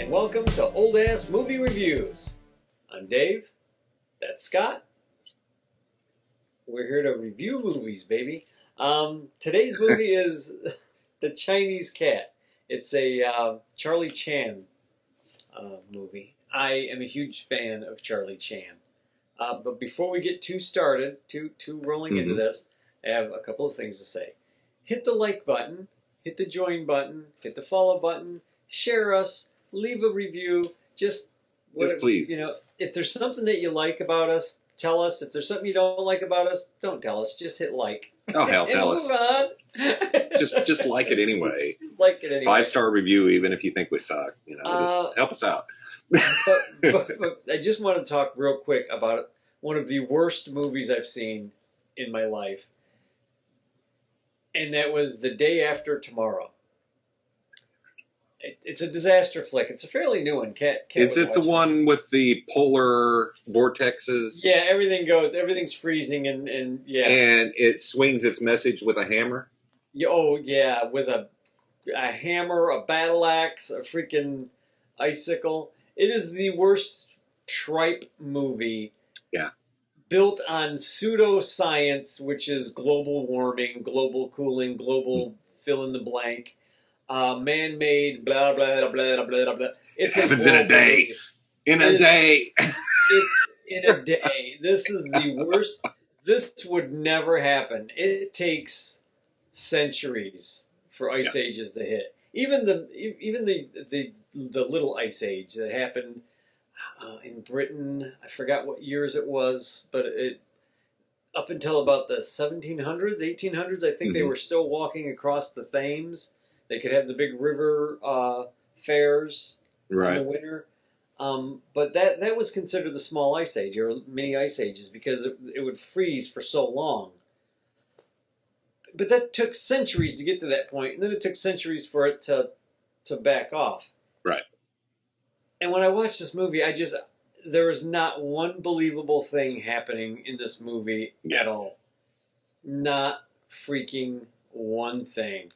and welcome to Old Ass Movie Reviews. I'm Dave. That's Scott. We're here to review movies, baby. Today's movie is The Chinese Cat. It's a Charlie Chan movie. I am a huge fan of Charlie Chan. But before we get too started, too rolling into this, I have a couple of things to say. Hit the like button, hit the join button, hit the follow button, share us, leave a review. Just yes, please. You know, if there's something that you like about us, tell us. If there's something you don't like about us, don't tell us. Just hit like. Oh hell, tell us. On. just like it anyway. Just like it anyway. 5-star review, even if you think we suck. You know, just help us out. but I just want to talk real quick about one of the worst movies I've seen in my life, and that was The Day After Tomorrow. It's a disaster flick. It's a fairly new one. Is it the one with the polar vortexes? Yeah, everything's freezing and yeah. And it swings its message with a hammer? Oh, yeah, with a hammer, a battle axe, a freaking icicle. It is the worst tripe movie. Yeah. Built on pseudoscience, which is global warming, global cooling, global fill in the blank. Man-made, blah, blah, blah, blah, blah. It happens in a day. In a day. In a day. This is the worst. This would never happen. It takes centuries for ice ages to hit. Even the little ice age that happened in Britain. I forgot what years it was, but it up until about the 1700s, 1800s, I think they were still walking across the Thames. They could have the big river fairs in the winter. But that was considered the small ice age or mini ice ages because it would freeze for so long. But that took centuries to get to that point, and then it took centuries for it to back off. Right. And when I watched this movie, there is not one believable thing happening in this movie at all. Not freaking one thing.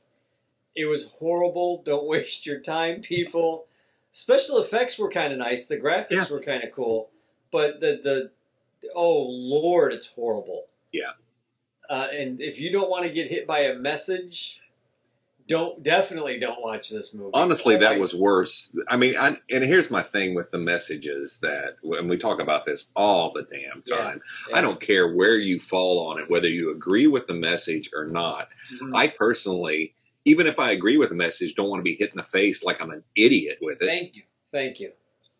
It was horrible. Don't waste your time, people. Special effects were kind of nice. The graphics were kind of cool. But oh, Lord, it's horrible. Yeah. And if you don't want to get hit by a message, definitely don't watch this movie. Honestly, that was worse. I mean, and here's my thing with the messages that when we talk about this all the damn time, I don't care where you fall on it, whether you agree with the message or not. I personally, even if I agree with the message, don't want to be hit in the face like I'm an idiot with it. Thank you.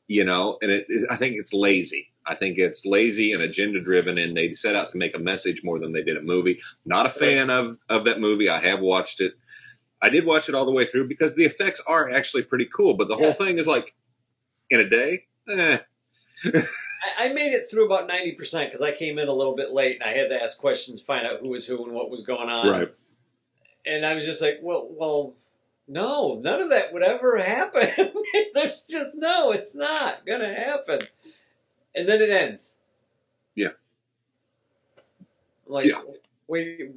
You know, and I think it's lazy. I think it's lazy and agenda-driven, and they set out to make a message more than they did a movie. Not a fan of that movie. I have watched it. I did watch it all the way through because the effects are actually pretty cool, but the whole thing is like, in a day, I made it through about 90% because I came in a little bit late, and I had to ask questions, find out who was who and what was going on. Right. And I was just like, well, no, none of that would ever happen. There's just, it's not going to happen. And then it ends. Yeah. Like, wait,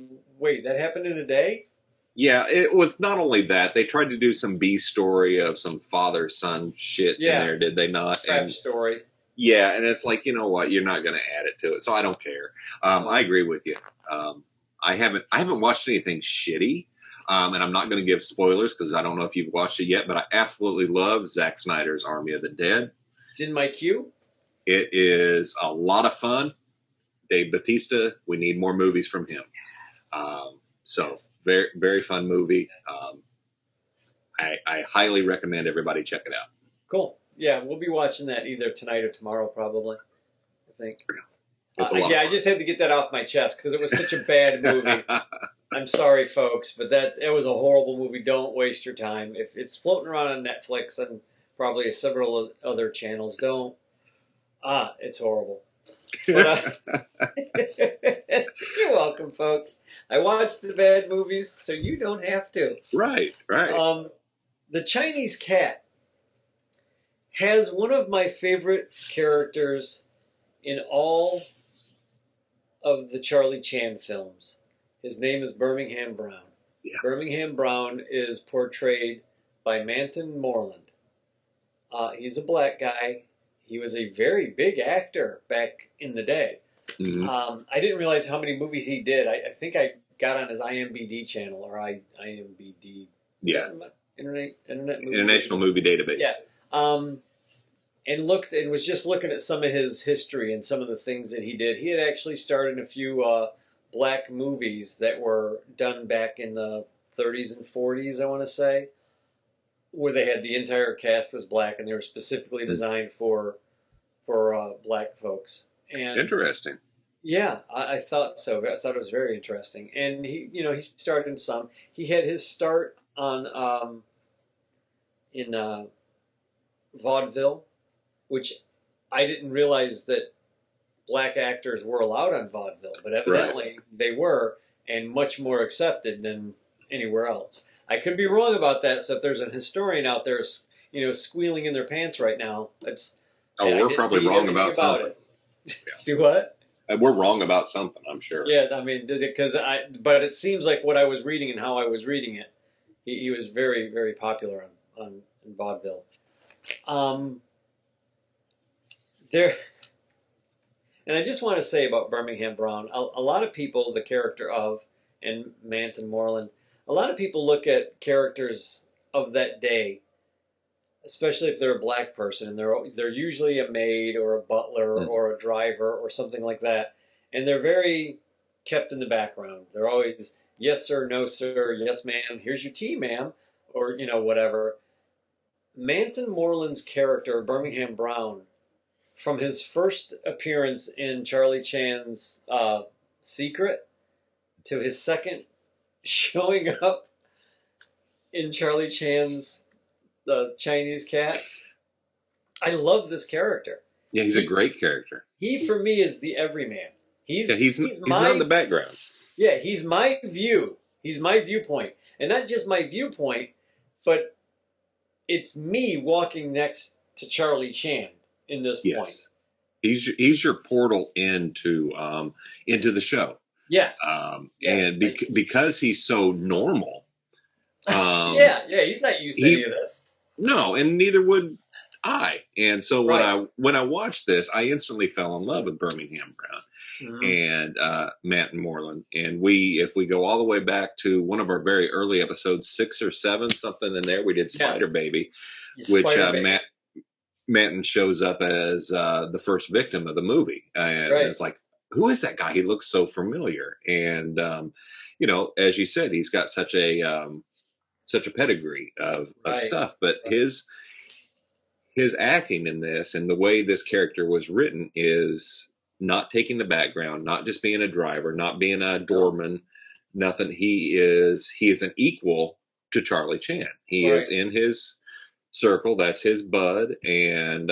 that happened in a day? Yeah, it was not only that. They tried to do some B story of some father-son shit in there, did they not? Trap story. Yeah, and it's like, you know what? You're not going to add it to it, so I don't care. I agree with you. I haven't watched anything shitty, and I'm not going to give spoilers because I don't know if you've watched it yet, but I absolutely love Zack Snyder's Army of the Dead. It's in my queue. It is a lot of fun. Dave Bautista, we need more movies from him. So very, very fun movie. I highly recommend everybody check it out. Cool. Yeah, we'll be watching that either tonight or tomorrow, probably. I think. It's a lot of fun. I just had to get that off my chest because it was such a bad movie. I'm sorry, folks, but it was a horrible movie. Don't waste your time. If it's floating around on Netflix and probably several other channels, don't. It's horrible. But, you're welcome, folks. I watched the bad movies, so you don't have to. Right. The Chinese Cat has one of my favorite characters in all of the Charlie Chan films. His name is Birmingham Brown. Yeah. Birmingham Brown is portrayed by Manton Moreland. He's a black guy. He was a very big actor back in the day. Mm-hmm. I didn't realize how many movies he did. I think I got on his IMBD channel or IMBD. Yeah. Internet movie International Movie Database. Yeah. And looked and was just looking at some of his history and some of the things that he did. He had actually starred in a few black movies that were done back in the 30s and 40s, I want to say, where they had the entire cast was black and they were specifically designed for black folks. And interesting. yeah, I thought so. I thought it was very interesting. And he started in some. He had his start on in vaudeville, which I didn't realize that black actors were allowed on vaudeville, but evidently they were, and much more accepted than anywhere else. I could be wrong about that, so if there's a historian out there, squealing in their pants right now, we're probably wrong about something. Yeah. Do what? We're wrong about something, I'm sure. Yeah, I mean, but it seems like what I was reading and how I was reading it, he was very, very popular on vaudeville. And I just want to say about Birmingham Brown, a lot of people, the character of, and Manton Moreland, a lot of people look at characters of that day, especially if they're a black person, and they're usually a maid or a butler or a driver or something like that, and they're very kept in the background. They're always, yes sir, no sir, yes ma'am, here's your tea ma'am, or whatever. Manton Moreland's character, Birmingham Brown, from his first appearance in Charlie Chan's Secret to his second showing up in Charlie Chan's The Chinese Cat, I love this character. Yeah, he's a great character. He, for me, is the everyman. He's not in the background. Yeah, he's my view. He's my viewpoint. And not just my viewpoint, but it's me walking next to Charlie Chan in this point. He's your portal into the show. Yes. And because he's so normal. He's not used to any of this. No, and neither would I. And so when I watched this, I instantly fell in love with Birmingham Brown and Manton Moreland. And if we go all the way back to one of our very early episodes, 6 or 7, something in there, we did Spider Baby, which Manton shows up as the first victim of the movie. And it's like, who is that guy? He looks so familiar. And, as you said, he's got such a pedigree of stuff. But his acting in this and the way this character was written is not taking the background, not just being a driver, not being a doorman, nothing. He is an equal to Charlie Chan. He is in his circle. That's his bud. And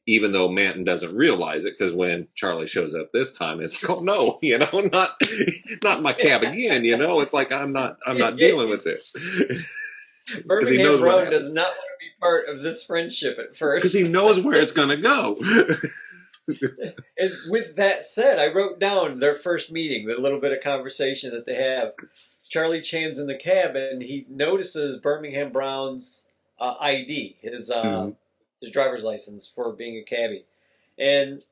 even though Manton doesn't realize it, because when Charlie shows up this time, it's like, oh no, not my cab again. It's like I'm not dealing with this. Birmingham Brown does not want to be part of this friendship at first because he knows where it's going to go. And with that said, I wrote down their first meeting, the little bit of conversation that they have. Charlie Chan's in the cab, and he notices Birmingham Brown's ID, his driver's license for being a cabbie. And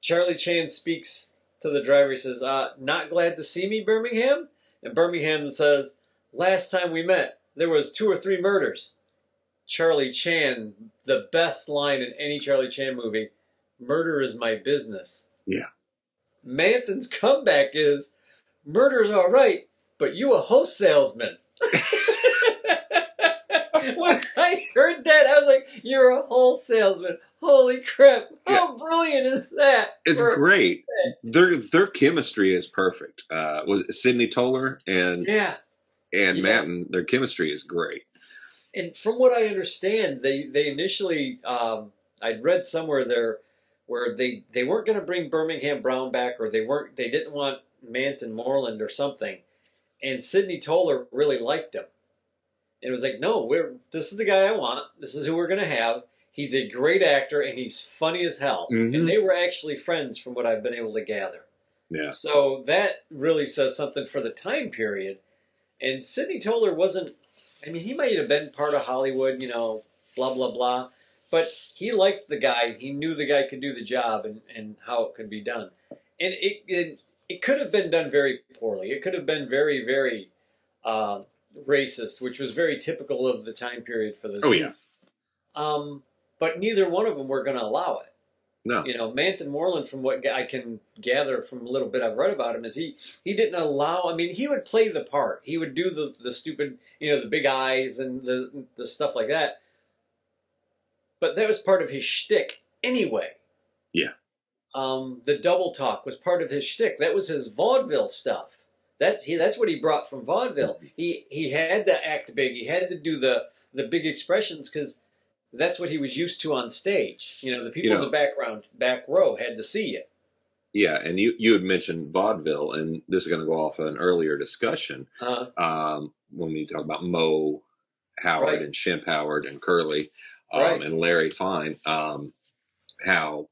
Charlie Chan speaks to the driver. He says, not glad to see me, Birmingham? And Birmingham says, last time we met, there was 2 or 3 murders. Charlie Chan, the best line in any Charlie Chan movie, murder is my business. Yeah. Manton's comeback is, murder's all right, but you a horse salesman. When I heard that, I was like, you're a whole salesman. Holy crap. How brilliant is that? It's great. Their chemistry is perfect. Was it Sidney Toler and Manton, their chemistry is great. And from what I understand, they initially, I'd read somewhere there where they weren't going to bring Birmingham Brown back, or they didn't want Manton Moreland or something. And Sidney Toler really liked him. And it was like, no, this is the guy I want. This is who we're going to have. He's a great actor, and he's funny as hell. Mm-hmm. And they were actually friends from what I've been able to gather. Yeah. So that really says something for the time period. And Sidney Toler wasn't, he might have been part of Hollywood, blah, blah, blah. But he liked the guy. He knew the guy could do the job and how it could be done. And it could have been done very poorly. It could have been very, very uh, racist, which was very typical of the time period for this. Oh, yeah. But neither one of them were going to allow it. No. You know, Manton Moreland, from what I can gather from a little bit I've read about him, is he didn't allow. I mean, he would play the part. He would do the stupid, the big eyes and the stuff like that. But that was part of his shtick anyway. Yeah. The double talk was part of his shtick. That was his vaudeville stuff. That's what he brought from vaudeville. He had to act big. He had to do the big expressions because that's what he was used to on stage. The people in the back row had to see it. Yeah, and you had mentioned vaudeville, and this is going to go off an earlier discussion when we talk about Moe Howard and Shemp Howard and Curly and Larry Fine, how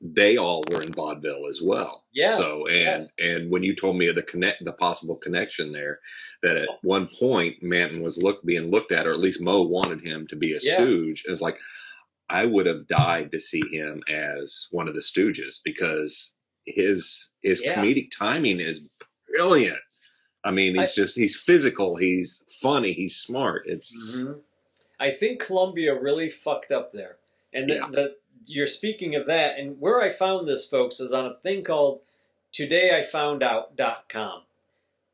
they all were in vaudeville as well. Yeah. So and when you told me the possible connection there, that at one point Manton was being looked at, or at least Moe wanted him to be a stooge. It was like, I would have died to see him as one of the Stooges because his comedic timing is brilliant. I mean, he's physical, he's funny, he's smart. I think Columbia really fucked up there. And you're speaking of that, and where I found this, folks, is on a thing called todayifoundout.com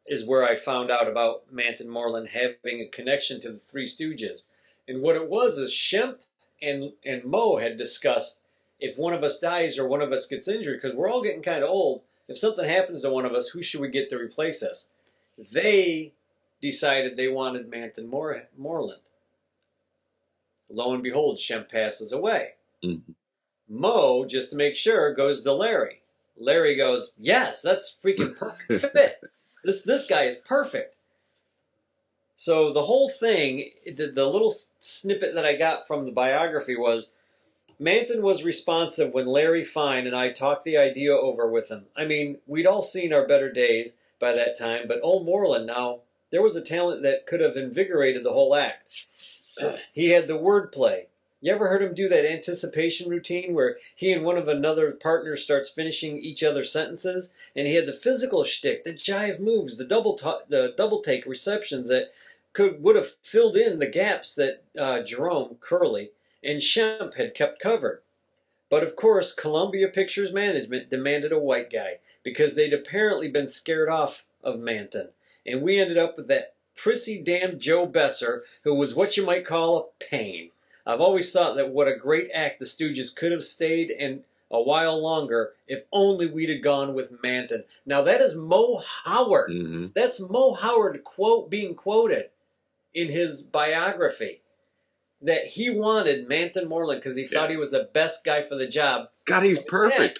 is where I found out about Manton Moreland having a connection to the Three Stooges. And what it was is Shemp and Moe had discussed, if one of us dies or one of us gets injured, because we're all getting kind of old, if something happens to one of us, who should we get to replace us? They decided they wanted Manton Moreland. Lo and behold, Shemp passes away. Mm-hmm. Moe, just to make sure, goes to Larry. Larry goes, yes, that's freaking perfect fit. This guy is perfect. So the whole thing, the little snippet that I got from the biography was, Manton was responsive when Larry Fine and I talked the idea over with him. I mean, we'd all seen our better days by that time, but old Moreland now, there was a talent that could have invigorated the whole act. He had the wordplay. You ever heard him do that anticipation routine where he and one of another partner starts finishing each other's sentences? And he had the physical shtick, the jive moves, the double take receptions that would have filled in the gaps that Jerome, Curly, and Shemp had kept covered. But of course, Columbia Pictures management demanded a white guy because they'd apparently been scared off of Manton. And we ended up with that prissy damn Joe Besser, who was what you might call a pain. I've always thought that what a great act the Stooges could have stayed and a while longer if only we'd have gone with Manton. Now that is Moe Howard. Mm-hmm. That's Moe Howard being quoted in his biography that he wanted Manton Moreland because he thought he was the best guy for the job. God, he's perfect.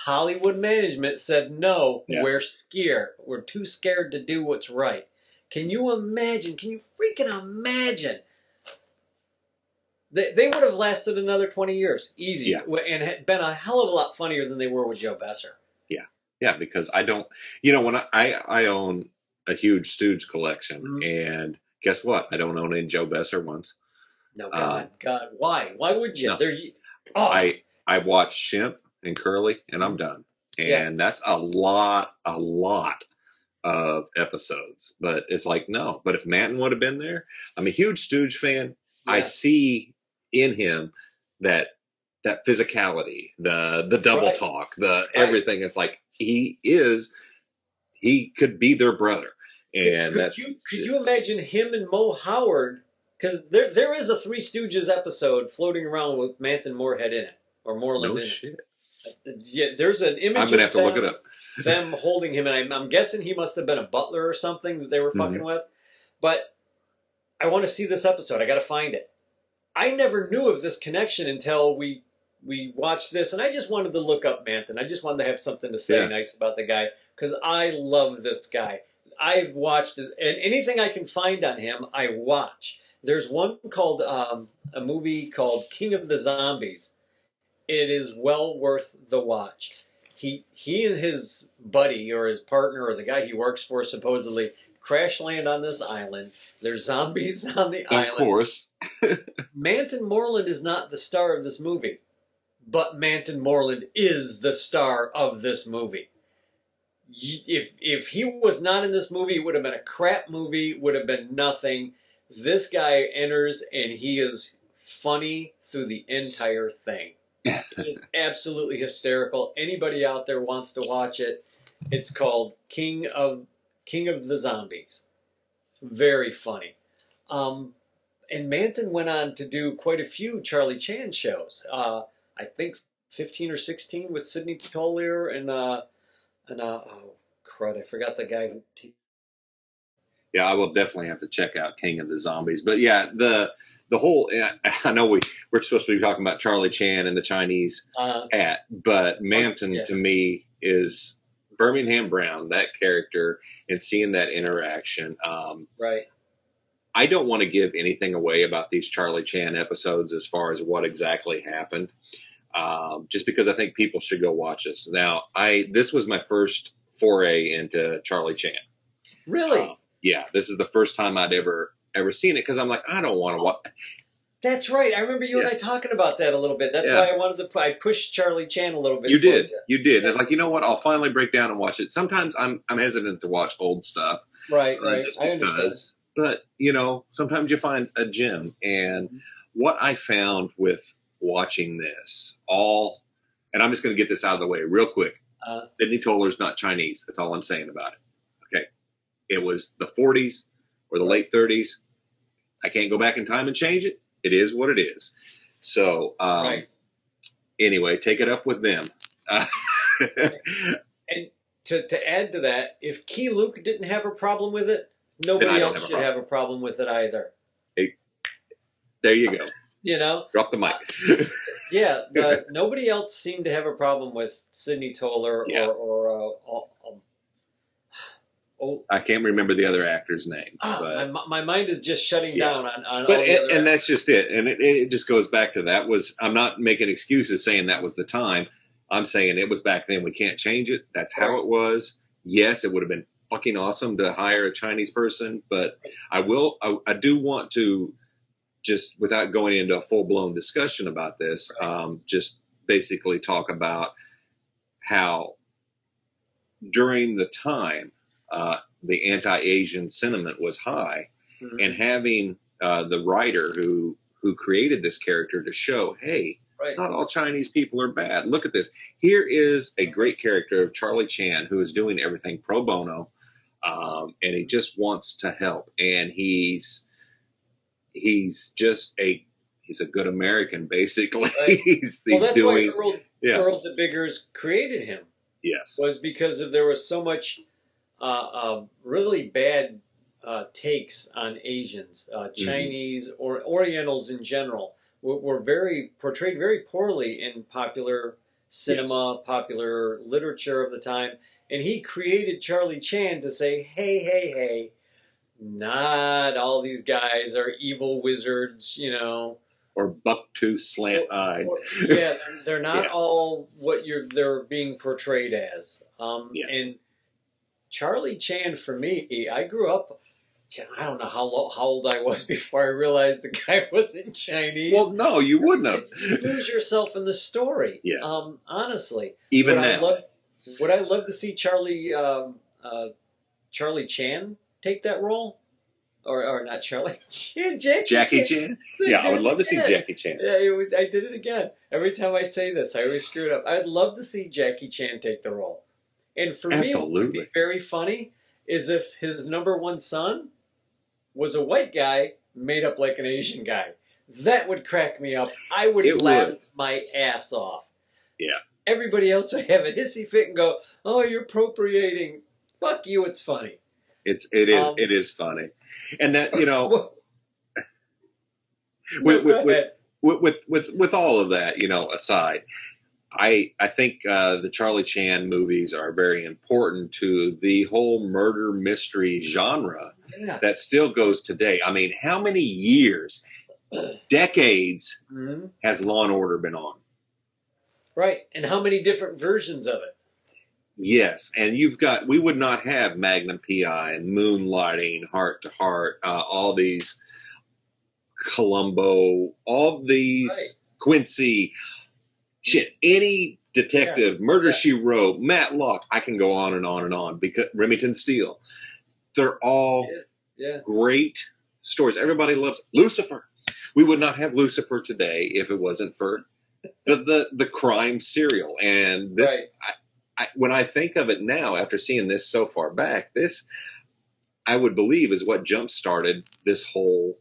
Hollywood management said, no, we're scared. We're too scared to do what's right. Can you imagine? Can you freaking imagine? They would have lasted another 20 years, easy, and had been a hell of a lot funnier than they were with Joe Besser. Yeah, because I don't, when I own a huge Stooge collection, and guess what? I don't own any Joe Besser ones. No, God, why? Why would you? No. I watch Shemp and Curly, and I'm done. And that's a lot of episodes. But it's like, no. But if Manton would have been there, I'm a huge Stooge fan. Yeah. I see in him that physicality, the double talk, everything. It's like he could be their brother. And could you imagine him and Moe Howard? Because there is a Three Stooges episode floating around with Manton Morehead in it, or Moreland in shit. it. Yeah, there's an image. I'm gonna have to look it up. Them holding him, and I'm guessing he must have been a butler or something that they were fucking with. But I want to see this episode. I got to find it. I never knew of this connection until we watched this, and I just wanted to look up Manton. I just wanted to have something to say nice about the guy because I love this guy. I've watched and anything I can find on him, I watch. There's one called a movie called King of the Zombies. It is well worth the watch. He and his buddy or his partner or the guy he works for supposedly crash land on this island. There's zombies on the island. Of course. Manton Moreland is not the star of this movie, but Manton Moreland is the star of this movie. If he was not in this movie, it would have been a crap movie, would have been nothing. This guy enters and he is funny through the entire thing. It is absolutely hysterical. Anybody out there wants to watch it. It's called King of the Zombies. Very funny. And Manton went on to do quite a few Charlie Chan shows. I think 15 or 16 with Sidney Tolier and oh crud, I forgot the guy who. Yeah, I will definitely have to check out King of the Zombies. But yeah, the whole, I know we're supposed to be talking about Charlie Chan and the Chinese hat, but Manton to me is Birmingham Brown, that character, and seeing that interaction. Right. I don't want to give anything away about these Charlie Chan episodes as far as what exactly happened, just because I think people should go watch this. Now, this was my first foray into Charlie Chan. Really? Yeah, this is the first time I'd ever seen it because I'm like, I don't want to watch. That's right. I remember you and I talking about that a little bit. That's why I pushed Charlie Chan a little bit. You did. Yeah. It's like, you know what? I'll finally break down and watch it. Sometimes I'm hesitant to watch old stuff. Right. I understand. But, sometimes you find a gem. And what I found with watching this and I'm just going to get this out of the way real quick. Sidney Toller's not Chinese. That's all I'm saying about it. Okay. It was the 40s or the late 30s. I can't go back in time and change it. It is what it is. So, anyway, take it up with them. And to add to that, if Key Luke didn't have a problem with it, nobody else should have a problem with it either. Hey, there you go. Drop the mic. Yeah, nobody else seemed to have a problem with Sidney Toller I can't remember the other actor's name. But my mind is just shutting down on all the other and that's just it. And it just goes back to I'm not making excuses saying that was the time. I'm saying it was back then. We can't change it. That's how it was. Yes, it would have been fucking awesome to hire a Chinese person, but I do want to, just without going into a full-blown discussion about this, just basically talk about how during the time the anti-Asian sentiment was high, and having the writer who created this character to show, hey, not all Chinese people are bad. Look at this. Here is a great character of Charlie Chan who is doing everything pro bono, and he just wants to help. And he's a good American, basically. Right. he's that's doing. Why Earl the Biggers created him. Yes, was because there was so much really bad takes on Asians, Chinese or Orientals in general. Were portrayed very poorly in popular cinema, popular literature of the time. And he created Charlie Chan to say, hey, not all these guys are evil wizards, or buck-toothed, slant-eyed. They're not all what they're being portrayed as. And Charlie Chan, for me, I grew up. I don't know how old I was before I realized the guy wasn't Chinese. Well, no, you wouldn't have. You lose yourself in the story. Yes. Honestly. Even now. Would I love to see Charlie Chan take that role? Or not Charlie Chan, Jackie Chan? Yeah, I would love to see Jackie Chan. Yeah, I did it again. Every time I say this, I always screw it up. I'd love to see Jackie Chan take the role. And for me, what would be very funny is if his number one son was a white guy made up like an Asian guy. That would crack me up. I would laugh my ass off. Yeah. Everybody else would have a hissy fit and go, "Oh, you're appropriating." Fuck you. It's funny. It is funny, and that with all of that aside, I think the Charlie Chan movies are very important to the whole murder mystery genre that still goes today. I mean, how many years, decades has Law and Order been on? Right, and how many different versions of it? Yes, and we would not have Magnum PI and Moonlighting, Heart to Heart, all these Columbo, all Right. these Quincy, shit, any Yeah. detective, Murder Yeah. She Wrote, Matlock, I can go on and on and on, because Remington Steele, they're all Yeah. Yeah. great stories. Everybody loves Lucifer. We would not have Lucifer today if it wasn't for the crime serial. And Right. this, when I think of it now, after seeing this so far back, this I would believe is what jump started this whole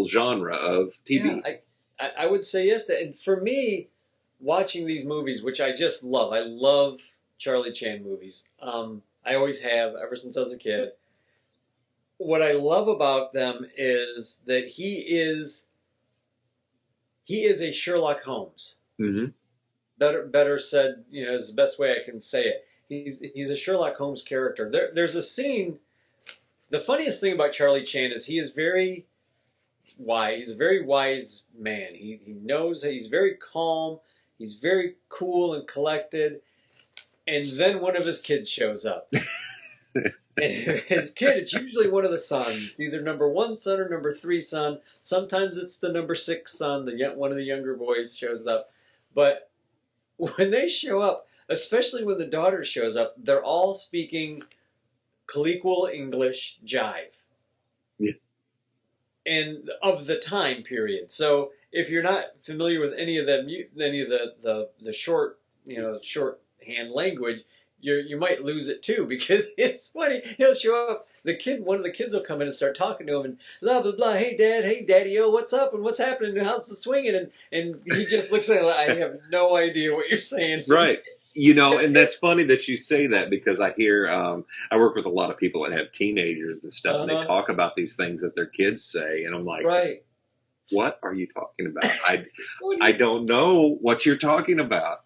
genre of Yeah. TV. I would say yes. And for me, watching these movies, which I just love, I love Charlie Chan movies. I always have ever since I was a kid. What I love about them is that he is a Sherlock Holmes. Mm-hmm. Better said, is the best way I can say it. He's a Sherlock Holmes character. There's a scene. The funniest thing about Charlie Chan is he is very wise. He's a very wise man. He knows that he's very calm. He's very cool and collected. And then one of his kids shows up. And his kid, it's usually one of the sons. It's either number one son or number three son. Sometimes it's the number six son. One of the younger boys shows up. But when they show up, especially when the daughter shows up, they're all speaking colloquial English jive. Yeah. And of the time period. So if you're not familiar with any of the shorthand language, you might lose it too, because it's funny. He'll show up. One of the kids will come in and start talking to him and blah blah blah. Hey dad, hey daddy, oh what's up and what's happening? How's the swinging? And he just looks like, I have no idea what you're saying. Right. And that's funny that you say that, because I hear, I work with a lot of people that have teenagers and stuff, and they talk about these things that their kids say, and I'm like, right. What are you talking about? I don't know what you're talking about.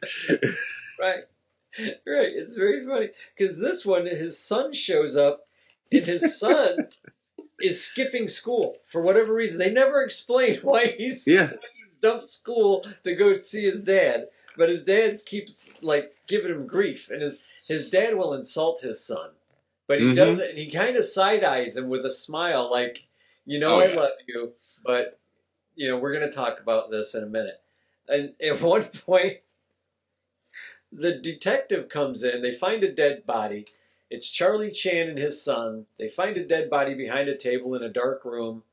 Right. Right. It's very funny, because this one, his son shows up, and his son is skipping school for whatever reason. They never explain why he's dumped school to go see his dad. But his dad keeps giving him grief, and his dad will insult his son, but he does it, and he kind of side eyes him with a smile, like, I love you, but we're going to talk about this in a minute. And at one point, the detective comes in. They find a dead body. It's Charlie Chan and his son. They find a dead body behind a table in a dark room.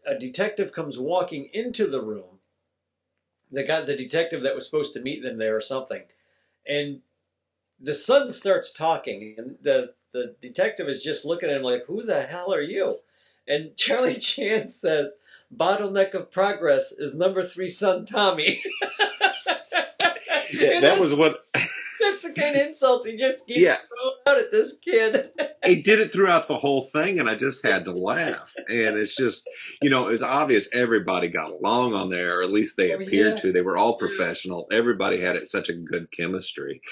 A detective comes walking into the room. They got the detective that was supposed to meet them there or something. And the son starts talking, and the detective is just looking at him like, who the hell are you? And Charlie Chan says, bottleneck of progress is number 3 son Tommy. That was what... That's the kind of insult he just keeps throwing out at this kid. He did it throughout the whole thing, and I just had to laugh. And it's just, it's obvious everybody got along on there, or at least they appeared to. They were all professional. Everybody had such a good chemistry.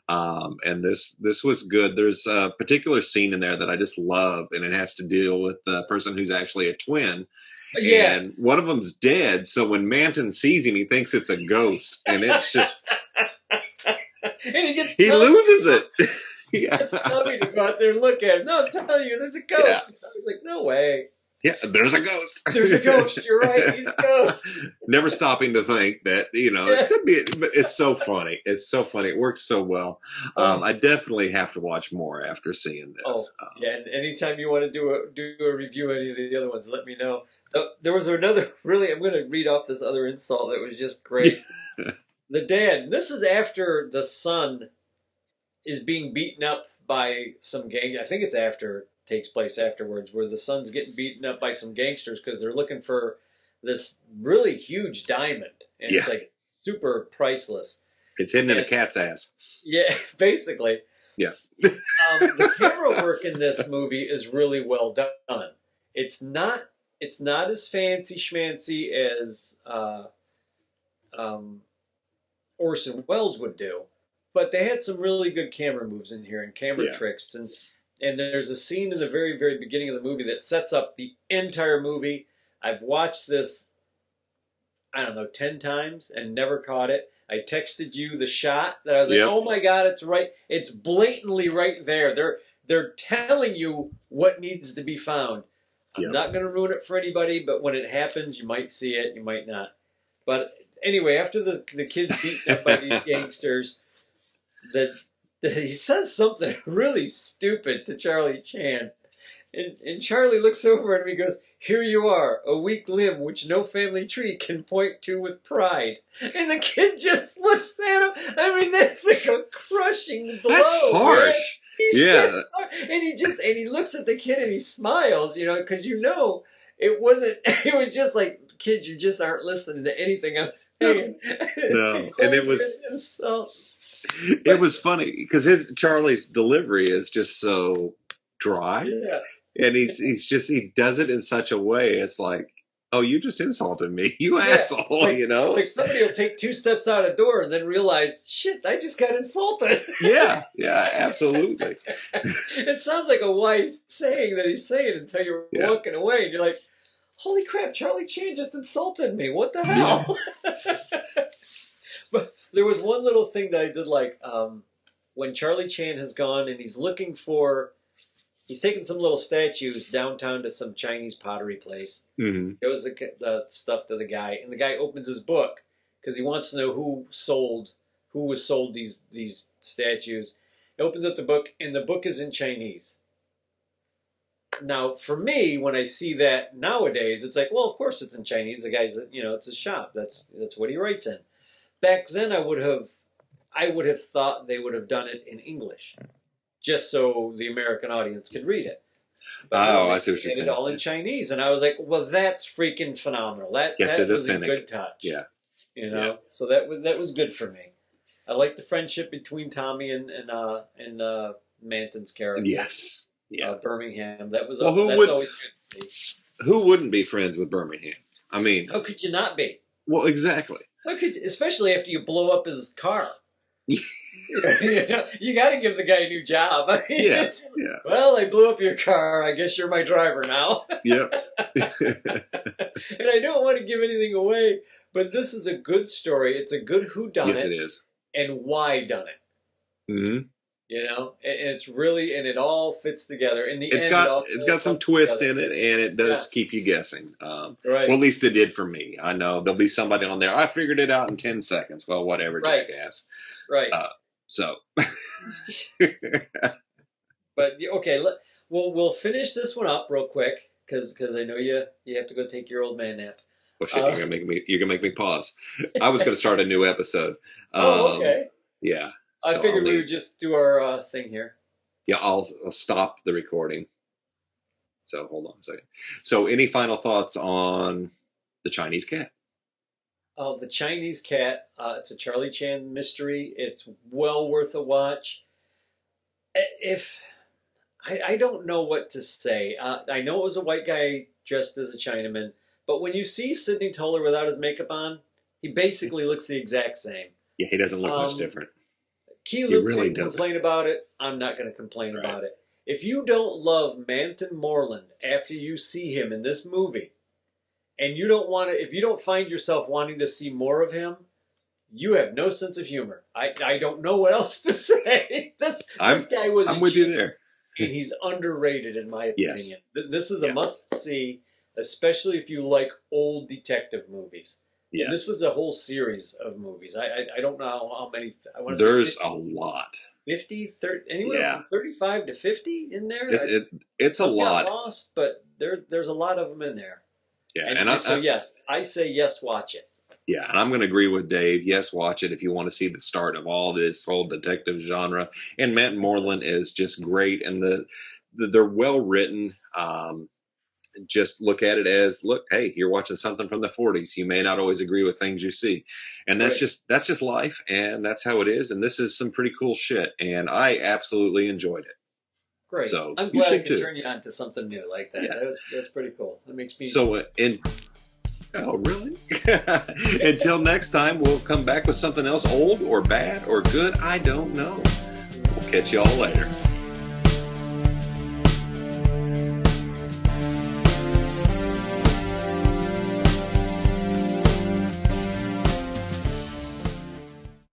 And this was good. There's a particular scene in there that I just love, and it has to deal with the person who's actually a twin. Yeah. And one of them's dead, so when Manton sees him, he thinks it's a ghost, and it's just... And he loses it. It's Tommy to go out there and look at him. No, I'm telling you, there's a ghost. Yeah. He's like, no way. Yeah, there's a ghost. There's a ghost. You're right. He's a ghost. Never stopping to think that, it could be, but it's so funny. It's so funny. It works so well. I definitely have to watch more after seeing this. And anytime you want to do a review of any of the other ones, let me know. There was another, really, I'm going to read off this other insult that was just great. The dad, this is after the son is being beaten up by some gang. I think takes place afterwards, where the son's getting beaten up by some gangsters because they're looking for this really huge diamond, and it's like super priceless. It's hidden in a cat's ass. Yeah, basically. Yeah. The camera work in this movie is really well done. It's not as fancy schmancy as Orson Welles would do, but they had some really good camera moves in here and camera tricks, and there's a scene in the very, very beginning of the movie that sets up the entire movie. I've watched this, I don't know, 10 times and never caught it. I texted you the shot that I was like, Yep. oh my God, it's right. It's blatantly right there. They're telling you what needs to be found. I'm Yep. not going to ruin it for anybody, but when it happens, you might see it, you might not. But anyway, after the kid's beaten up by these gangsters, that he says something really stupid to Charlie Chan. And Charlie looks over at him and he goes, here you are, a weak limb which no family tree can point to with pride. And the kid just looks at him. I mean, that's like a crushing blow. That's harsh. Man. Yeah. And he looks at the kid and he smiles, because it wasn't, it was just like, kid, you just aren't listening to anything I'm saying. No. And it was funny because Charlie's delivery is just so dry. Yeah. And he does it in such a way. It's like, oh, you just insulted me, you asshole, Like somebody will take 2 steps out a door and then realize, shit, I just got insulted. Yeah, absolutely. It sounds like a wise saying that he's saying until you're walking away and you're like, holy crap, Charlie Chan just insulted me. What the hell? Yeah. But there was one little thing that I did like when Charlie Chan has gone and he's taken some little statues downtown to some Chinese pottery place. Mm-hmm. Shows the stuff to the guy, and the guy opens his book because he wants to know who was sold these statues. He opens up the book, and the book is in Chinese. Now, for me, when I see that nowadays, it's like, well, of course it's in Chinese. The guy's, it's a shop. That's what he writes in. Back then, I would have thought they would have done it in English, just so the American audience could read it. But I see what you're saying. It all in Chinese, and I was like, well, that's freaking phenomenal. That was a good touch. Yeah. So that was good for me. I like the friendship between Tommy and Manton's character. Yes. Yeah. Birmingham. That's always good to me. Who wouldn't be friends with Birmingham? I mean, how could you not be? Well, exactly. Especially after you blow up his car. You got to give the guy a new job. I mean, well, I blew up your car. I guess you're my driver now. Yep. And I don't want to give anything away, but this is a good story. It's a good whodunit. Yes, it is. And why done it. Mm-hmm. And it's really, and it all fits together. In the end, it's got some twist in it, and it does keep you guessing. Right. Well, at least it did for me. I know there'll be somebody on there. I figured it out in 10 seconds. Well, whatever, jackass. Right. So. But okay, we'll finish this one up real quick because I know you have to go take your old man nap. Well, shit, you're gonna make me pause. I was gonna start a new episode. Okay. Yeah. I figured we would just do our thing here. Yeah, I'll stop the recording. So hold on a second. So any final thoughts on the Chinese cat? Oh, the Chinese cat. It's a Charlie Chan mystery. It's well worth a watch. I don't know what to say. I know it was a white guy dressed as a Chinaman, but when you see Sidney Toler without his makeup on, he basically looks the exact same. Yeah, he doesn't look much different. Key Luke didn't complain about it. I'm not going to complain about it. If you don't love Manton Moreland after you see him in this movie, and if you don't find yourself wanting to see more of him, you have no sense of humor. I don't know what else to say. This guy was I'm with you there. And he's underrated in my opinion. This is a must-see, especially if you like old detective movies. Yeah. And this was a whole series of movies. I don't know how many. I want to There's say 50, a lot. 50, 30, anywhere from 35 to 50 in there. It's a lot. Got lost, but there's a lot of them in there. Yeah, yes, I say yes, watch it. Yeah, and I'm going to agree with Dave. Yes, watch it if you want to see the start of all this whole detective genre. And Matt Moreland is just great, and they're well written. Just look at it as, hey, you're watching something from the 40s. You may not always agree with things you see, and that's just life, and that's how it is. And this is some pretty cool shit, and I absolutely enjoyed it. Great. So I'm glad I could turn you on to something new like that. Yeah. That's pretty cool. That makes me. Oh, really? Until next time, we'll come back with something else, old or bad or good. I don't know. We'll catch you all later.